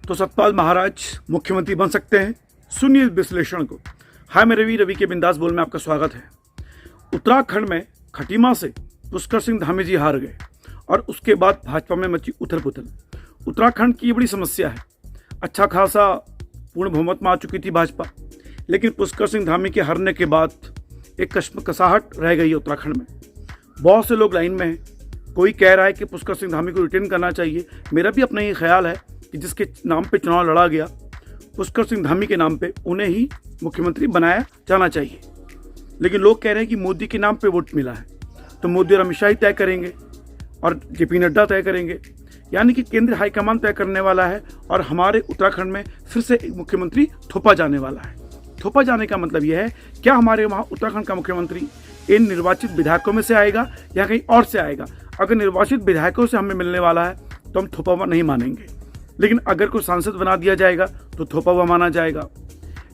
तो सतपाल महाराज मुख्यमंत्री बन सकते हैं। सुनिए विश्लेषण को। हाय, मैं रवि के बिंदास बोल में आपका स्वागत है। उत्तराखंड में खटीमा से पुष्कर सिंह धामी जी हार गए और उसके बाद भाजपा में मची उथल पुथल। उत्तराखंड की ये बड़ी समस्या है। अच्छा खासा पूर्ण बहुमत में आ चुकी थी भाजपा, लेकिन पुष्कर सिंह धामी के हारने के बाद एक कसाहट रह गई है उत्तराखंड में। बहुत से लोग लाइन में हैं। कोई कह रहा है कि पुष्कर सिंह धामी को रिटेन करना चाहिए। मेरा भी अपना ये ख्याल है कि जिसके नाम पे चुनाव लड़ा गया, पुष्कर सिंह धामी के नाम पे उन्हें ही मुख्यमंत्री बनाया जाना चाहिए। लेकिन लोग कह रहे हैं कि मोदी के नाम पे वोट मिला है, तो मोदी और अमित शाह ही तय करेंगे और जेपी नड्डा तय करेंगे। यानी कि केंद्र हाईकमान तय करने वाला है और हमारे उत्तराखंड में फिर से एक मुख्यमंत्री थोपा जाने वाला है। थोपा जाने का मतलब यह है, क्या हमारे वहाँ उत्तराखंड का मुख्यमंत्री इन निर्वाचित विधायकों में से आएगा या कहीं और से आएगा? अगर निर्वाचित विधायकों से हमें मिलने वाला है तो हम थोपा हुआ नहीं मानेंगे, लेकिन अगर कोई सांसद बना दिया जाएगा तो थोपा हुआ माना जाएगा।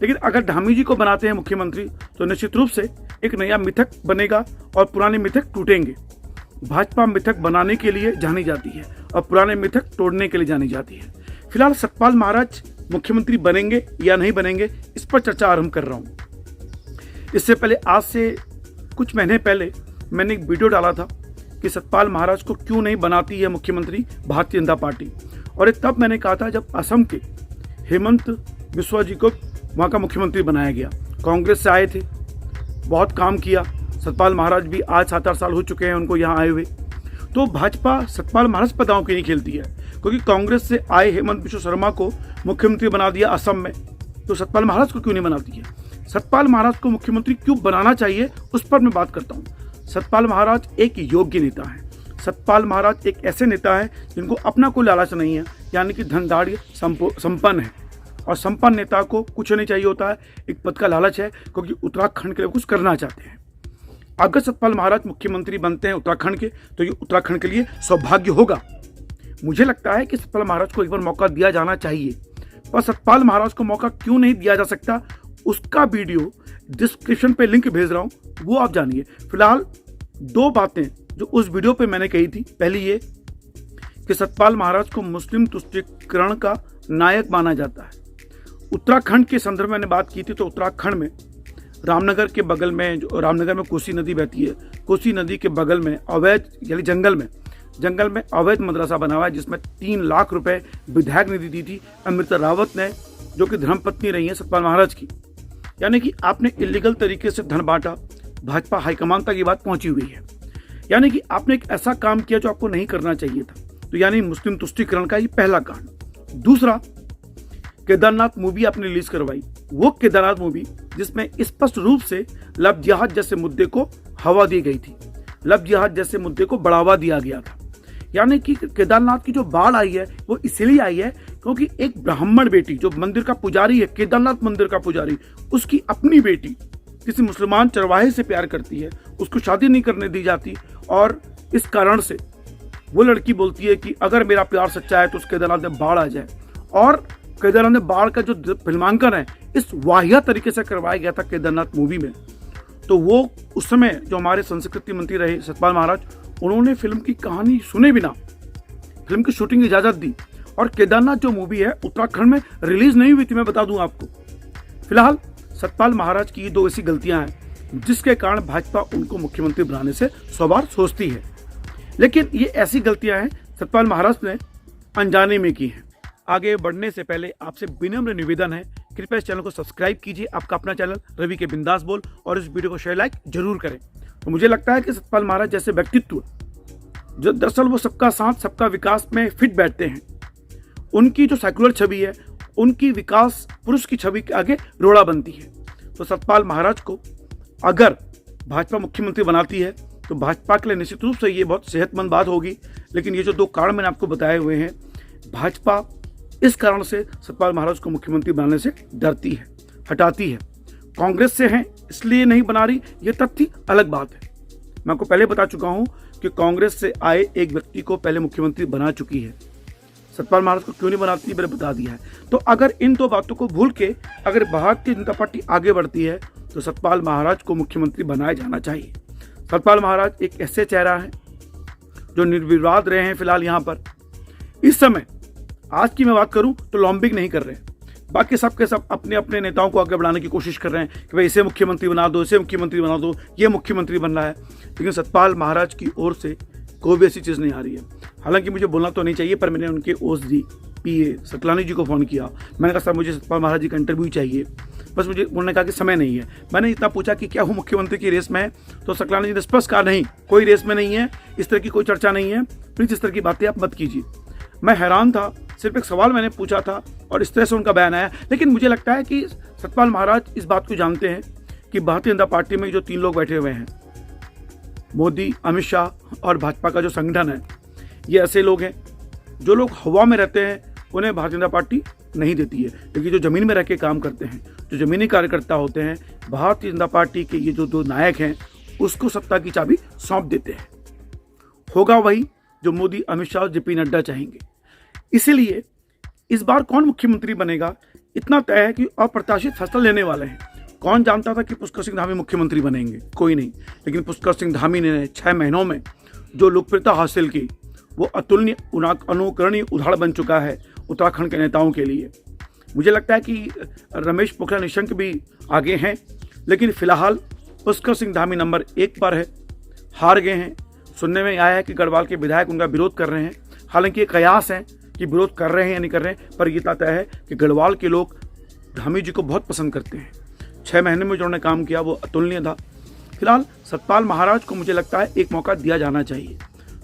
लेकिन अगर धामी जी को बनाते हैं मुख्यमंत्री तो निश्चित रूप से एक नया मिथक बनेगा और पुराने मिथक टूटेंगे। भाजपा मिथक बनाने के लिए जानी जाती है और पुराने मिथक तोड़ने के लिए जानी जाती है। फिलहाल सतपाल महाराज मुख्यमंत्री बनेंगे या नहीं बनेंगे, इस पर चर्चा आरंभ कर रहा हूं। इससे पहले आज से कुछ महीने पहले मैंने एक वीडियो डाला था कि सतपाल महाराज को क्यों नहीं बनाती है मुख्यमंत्री भारतीय जनता पार्टी। और तब मैंने कहा था जब असम के हेमंत बिस्वा जी को वहाँ का मुख्यमंत्री बनाया गया, कांग्रेस से आए थे, बहुत काम किया। सतपाल महाराज भी आज 7-8 साल हो चुके हैं उनको यहाँ आए हुए। तो भाजपा सतपाल महाराज पर दांव क्यों नहीं खेलती है? क्योंकि कांग्रेस से आए हेमंत बिस्वा शर्मा को मुख्यमंत्री बना दिया असम में, तो सतपाल महाराज को क्यों नहीं बनाती है? सतपाल महाराज को मुख्यमंत्री क्यों बनाना चाहिए, उस पर मैं बात करता हूँ। सतपाल महाराज एक योग्य नेता है। सतपाल महाराज एक ऐसे नेता है जिनको अपना कोई लालच नहीं है, यानी कि धनधार्य संपन्न है। और संपन्न नेता को कुछ नहीं चाहिए होता है, एक पद का लालच है, क्योंकि उत्तराखंड के लिए कुछ करना चाहते हैं। अगर सतपाल महाराज मुख्यमंत्री बनते हैं उत्तराखंड के, तो ये उत्तराखंड के लिए सौभाग्य होगा। मुझे लगता है कि सतपाल महाराज को एक बार मौका दिया जाना चाहिए। पर सतपाल महाराज को मौका क्यों नहीं दिया जा सकता, उसका वीडियो डिस्क्रिप्शन पे लिंक भेज रहा हूं, वो आप जानिए। फिलहाल 2 बातें जो उस वीडियो पे मैंने कही थी। पहली ये कि सतपाल महाराज को मुस्लिम तुष्टीकरण का नायक माना जाता है। उत्तराखंड के संदर्भ में मैंने बात की थी, तो उत्तराखंड में रामनगर के बगल में, जो रामनगर में कोसी नदी बहती है, कोसी नदी के बगल में अवैध, यानी जंगल में अवैध मदरसा बना हुआ है, जिसमें 3 लाख रुपए विधायक निधि दी थी अमृता रावत ने, जो कि धर्मपत्नी रही है सतपाल महाराज की। यानी कि आपने इलीगल तरीके से धन बांटा, भाजपा हाईकमान तक ये बात पहुंची हुई है। यानी कि आपने एक ऐसा काम किया जो आपको नहीं करना चाहिए था। तो यानी मुस्लिम तुष्टीकरण का ये पहला कांड। दूसरा, केदारनाथ मूवी आपने रिलीज करवाई। वो केदारनाथ मूवी जिसमें स्पष्ट रूप से लव जिहाद जैसे मुद्दे को हवा दी गई थी, लव जिहाद जैसे मुद्दे को बढ़ावा दिया गया था। यानी कि केदारनाथ की जो बाढ़ आई है वो इसलिए आई है क्योंकि एक ब्राह्मण बेटी जो मंदिर का पुजारी है, केदारनाथ मंदिर का पुजारी, उसकी अपनी बेटी किसी मुसलमान चरवाहे से प्यार करती है, उसको शादी नहीं करने दी जाती। और इस कारण से वो लड़की बोलती है कि अगर मेरा प्यार सच्चा है तो उस केदारनाथ में बाढ़ आ जाए। और केदारनाथ में बाढ़ का जो फिल्मांकन है इस वाहियात तरीके से करवाया गया था केदारनाथ मूवी में। तो वो उस समय जो हमारे संस्कृति मंत्री रहे सतपाल महाराज, उन्होंने फिल्म की कहानी सुने बिना फिल्म की शूटिंग की इजाजत दी। और केदारनाथ जो मूवी है उत्तराखंड में रिलीज नहीं हुई थी, मैं बता दूं आपको। फिलहाल सतपाल महाराज की 2 ऐसी गलतियां हैं जिसके कारण भाजपा उनको मुख्यमंत्री बनाने से 100 बार सोचती है। लेकिन ये ऐसी गलतियां हैं सतपाल महाराज ने अनजाने में की हैं। आगे बढ़ने से पहले आपसे विनम्र निवेदन है, कृपया इस चैनल को सब्सक्राइब कीजिए। आपका अपना चैनल रवि के बिंदास बोल, और इस वीडियो को शेयर लाइक जरूर करें। तो मुझे लगता है कि सतपाल महाराज जैसे व्यक्तित्व जो दरअसल वो सबका साथ सबका विकास में फिट बैठते हैं, उनकी जो सेक्युलर छवि है, उनकी विकास पुरुष की छवि के आगे रोड़ा बनती है। तो सतपाल महाराज को अगर भाजपा मुख्यमंत्री बनाती है तो भाजपा के लिए निश्चित रूप से ये बहुत सेहतमंद बात होगी। लेकिन ये जो 2 कारण मैंने आपको बताए हुए हैं, भाजपा इस कारण से सतपाल महाराज को मुख्यमंत्री बनाने से डरती है, हटाती है। कांग्रेस से हैं इसलिए नहीं बना रही, ये तथ्य अलग बात है। मैं आपको पहले बता चुका हूं कि कांग्रेस से आए एक व्यक्ति को पहले मुख्यमंत्री बना चुकी है। सतपाल महाराज को क्यों नहीं बनाती, मैंने बता दिया है। तो अगर इन 2 बातों को भूल के अगर भारतीय जनता पार्टी आगे बढ़ती है तो सतपाल महाराज को मुख्यमंत्री बनाया जाना चाहिए। सतपाल महाराज एक ऐसे चेहरा है जो निर्विवाद रहे हैं। फिलहाल यहाँ पर इस समय आज की मैं बात करूं तो लॉबिंग नहीं कर रहे हैं, बाकी सब के सब अपने अपने नेताओं को आगे बढ़ाने की कोशिश कर रहे हैं कि भाई इसे मुख्यमंत्री बना दो, इसे मुख्यमंत्री बना दो, ये मुख्यमंत्री बन रहा है। लेकिन सतपाल महाराज की ओर से कोई भी ऐसी चीज़ नहीं आ रही है। हालांकि मुझे बोलना तो नहीं चाहिए, पर मैंने उनके ओएसडी पीए सतलानी जी को फ़ोन किया। मैंने कहा सर मुझे सतपाल महाराज जी का इंटरव्यू चाहिए, बस मुझे उन्होंने कहा कि समय नहीं है। मैंने इतना पूछा कि क्या हूँ मुख्यमंत्री की रेस में है, तो सतलानी जी ने स्पष्ट कहा नहीं, कोई रेस में नहीं है, इस तरह की कोई चर्चा नहीं है, प्लीज़ इस तरह की बातें आप मत कीजिए। मैं हैरान था, सिर्फ एक सवाल मैंने पूछा था और इस तरह से उनका बयान आया। लेकिन मुझे लगता है कि सतपाल महाराज इस बात को जानते हैं कि भारतीय जनता पार्टी में जो 3 लोग बैठे हुए हैं, मोदी, अमित शाह और भाजपा का जो संगठन है, ये ऐसे लोग हैं जो लोग हवा में रहते हैं, उन्हें भारतीय जनता पार्टी नहीं देती है। लेकिन जो ज़मीन में रह के काम करते हैं, जो ज़मीनी कार्यकर्ता होते हैं, भारतीय जनता पार्टी के ये जो 2 नायक हैं, उसको सत्ता की चाबी सौंप देते हैं। होगा वही जो मोदी, अमित शाह और जेपी नड्डा चाहेंगे। इसीलिए इस बार कौन मुख्यमंत्री बनेगा इतना तय है कि अप्रत्याशित फैसला लेने वाले हैं। कौन जानता था कि पुष्कर सिंह धामी मुख्यमंत्री बनेंगे? कोई नहीं। लेकिन पुष्कर सिंह धामी ने 6 महीनों में जो लोकप्रियता हासिल की, वो अतुलनीय, अनुकरणीय उदाहरण बन चुका है उत्तराखंड के नेताओं के लिए। मुझे लगता है कि रमेश पोखरियाल निशंक भी आगे हैं, लेकिन फिलहाल पुष्कर सिंह धामी नंबर 1 पर है, हार गए हैं। सुनने में आया है कि गढ़वाल के विधायक उनका विरोध कर रहे हैं। हालांकि ये कयास है कि विरोध कर रहे हैं या नहीं कर रहे हैं, पर यह तय है कि गढ़वाल के लोग धामी जी को बहुत पसंद करते हैं। 6 महीने में जो उन्होंने काम किया वो अतुलनीय था। फिलहाल सतपाल महाराज को मुझे लगता है एक मौका दिया जाना चाहिए।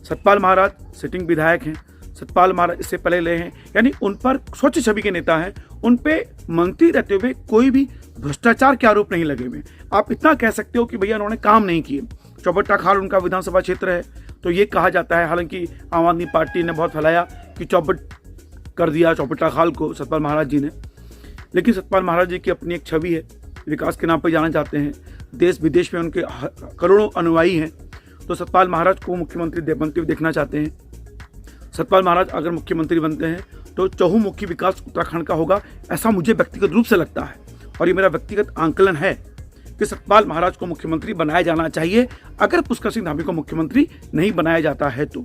सतपाल महाराज सिटिंग विधायक हैं, सतपाल महाराज इससे पहले ले हैं, यानी उन पर स्वच्छ छवि के नेता हैं। उन पे मंत्री रहते हुए कोई भी भ्रष्टाचार के आरोप नहीं लगे हुए। आप इतना कह सकते हो कि भैया उन्होंने काम नहीं किए। चौबट्टा खाल उनका विधानसभा क्षेत्र है, तो ये कहा जाता है, हालांकि आम आदमी पार्टी ने बहुत फैलाया कि चौपट कर दिया चौबट्टा खाल को सतपाल महाराज जी ने। लेकिन सतपाल महाराज जी की अपनी एक छवि है, विकास के नाम पर जाना चाहते हैं, देश विदेश में उनके करोड़ों अनुयायी हैं। तो सतपाल महाराज को मुख्यमंत्री बनते हुए देखना चाहते हैं। सतपाल महाराज अगर मुख्यमंत्री बनते हैं तो चहुमुखी विकास उत्तराखंड का होगा, ऐसा मुझे व्यक्तिगत रूप से लगता है। और ये मेरा व्यक्तिगत आंकलन है कि सतपाल महाराज को मुख्यमंत्री बनाया जाना चाहिए। अगर पुष्कर सिंह धामी को मुख्यमंत्री नहीं बनाया जाता है तो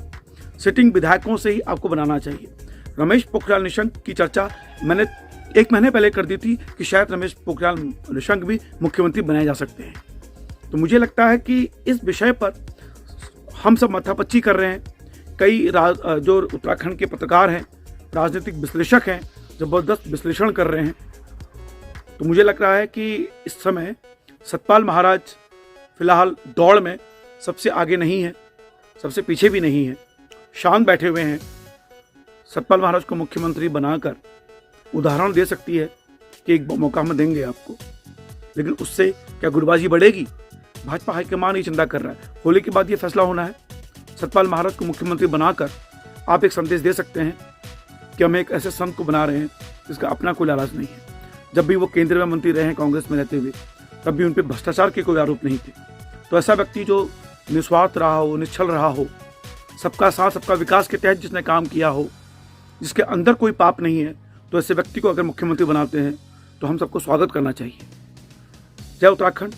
सिटिंग विधायकों से ही आपको बनाना चाहिए। रमेश पोखरियाल निशंक की चर्चा मैंने 1 महीने पहले कर दी थी कि शायद रमेश पोखरियाल निशंक भी मुख्यमंत्री बनाए जा सकते हैं। तो मुझे लगता है कि इस विषय पर हम सब माथापच्ची कर रहे हैं। कई जो उत्तराखंड के पत्रकार हैं, राजनीतिक विश्लेषक हैं, ज़बरदस्त विश्लेषण कर रहे हैं। तो मुझे लग रहा है कि इस समय सतपाल महाराज फिलहाल दौड़ में सबसे आगे नहीं है, सबसे पीछे भी नहीं है, शांत बैठे हुए हैं। सतपाल महाराज को मुख्यमंत्री बनाकर उदाहरण दे सकती है कि एक मौका हम देंगे आपको। लेकिन उससे क्या गुटबाजी बढ़ेगी? भाजपा हाईकमान ही चिंता कर रहा है। होली के बाद ये फैसला होना है। सतपाल महाराज को मुख्यमंत्री बनाकर आप एक संदेश दे सकते हैं कि हम एक ऐसे संत को बना रहे हैं जिसका अपना कोई लालच नहीं है। जब भी वो केंद्र में मंत्री रहे हैं कांग्रेस में रहते हुए, तब भी उन पर भ्रष्टाचार के कोई आरोप नहीं थे। तो ऐसा व्यक्ति जो निस्वार्थ रहा हो, निश्चल रहा हो, सबका साथ सबका विकास के तहत जिसने काम किया हो, जिसके अंदर कोई पाप नहीं है, तो ऐसे व्यक्ति को अगर मुख्यमंत्री बनाते हैं तो हम सबको स्वागत करना चाहिए। जय उत्तराखंड।